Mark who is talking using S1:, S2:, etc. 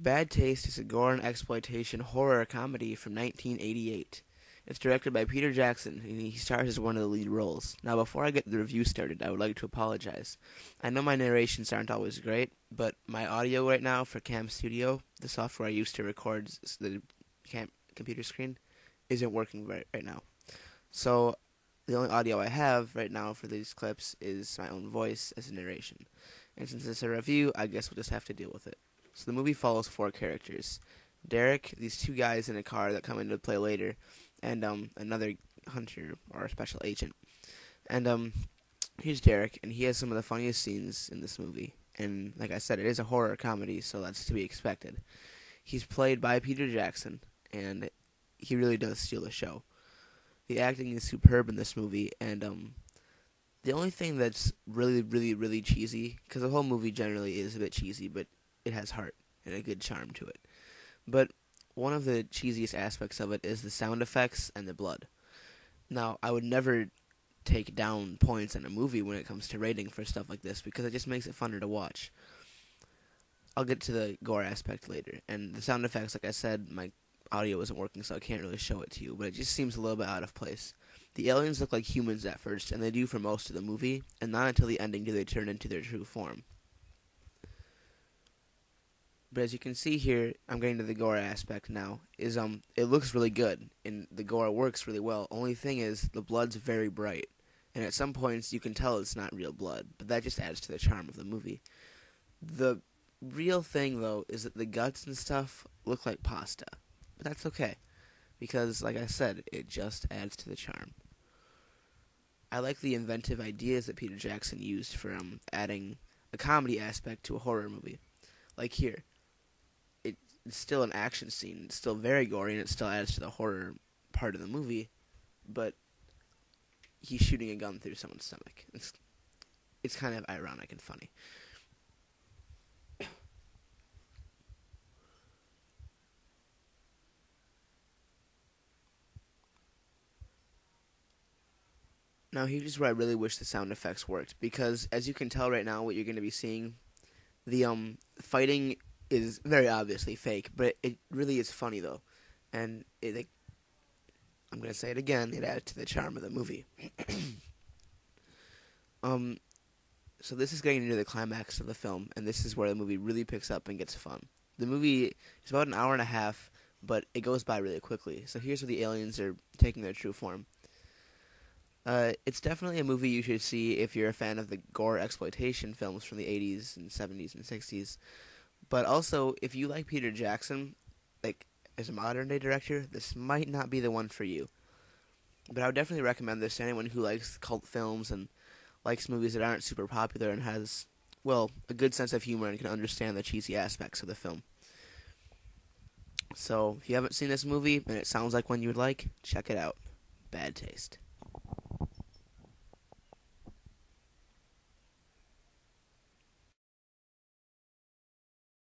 S1: Bad Taste is a gore and exploitation horror comedy from 1988. It's directed by Peter Jackson, and he stars as one of the lead roles. Now, before I get the review started, I would like to apologize. I know my narrations aren't always great, but my audio right now for Cam Studio, the software I use to record the computer screen, isn't working right now. So, the only audio I have right now for these clips is my own voice as a narration. And since it's a review, I guess we'll just have to deal with it. So the movie follows four characters. Derek, these two guys in a car that come into play later, and another hunter or a special agent. And here's Derek, and he has some of the funniest scenes in this movie. And like I said, it is a horror comedy, so that's to be expected. He's played by Peter Jackson, and he really does steal the show. The acting is superb in this movie, and the only thing that's really, really, really cheesy, because the whole movie generally is a bit cheesy, but it has heart and a good charm to it. But one of the cheesiest aspects of it is the sound effects and the blood. Now, I would never take down points in a movie when it comes to rating for stuff like this because it just makes it funner to watch. I'll get to the gore aspect later. And the sound effects, like I said, my audio isn't working, so I can't really show it to you, but it just seems a little bit out of place. The aliens look like humans at first, and they do for most of the movie, and not until the ending do they turn into their true form. But as you can see here, I'm getting to the gore aspect now, is it looks really good, and the gore works really well. Only thing is, the blood's very bright, and at some points you can tell it's not real blood, but that just adds to the charm of the movie. The real thing, though, is that the guts and stuff look like pasta, but that's okay, because, like I said, it just adds to the charm. I like the inventive ideas that Peter Jackson used for adding a comedy aspect to a horror movie. Like here. It's still an action scene. It's still very gory, and it still adds to the horror part of the movie. But he's shooting a gun through someone's stomach. It's kind of ironic and funny. Now, here's where I really wish the sound effects worked, because as you can tell right now, what you're going to be seeing, the fighting is very obviously fake, but it really is funny though, and I'm gonna say it again. It adds to the charm of the movie. um, so this is getting into the climax of the film, and this is where the movie really picks up and gets fun. The movie is about an hour and a half, but it goes by really quickly. So here's where the aliens are taking their true form. It's definitely a movie you should see if you're a fan of the gore exploitation films from the 80s and 70s and 60s. But also, if you like Peter Jackson, like as a modern day director, this might not be the one for you. But I would definitely recommend this to anyone who likes cult films and likes movies that aren't super popular and has, well, a good sense of humor and can understand the cheesy aspects of the film. So, if you haven't seen this movie and it sounds like one you would like, check it out. Bad Taste.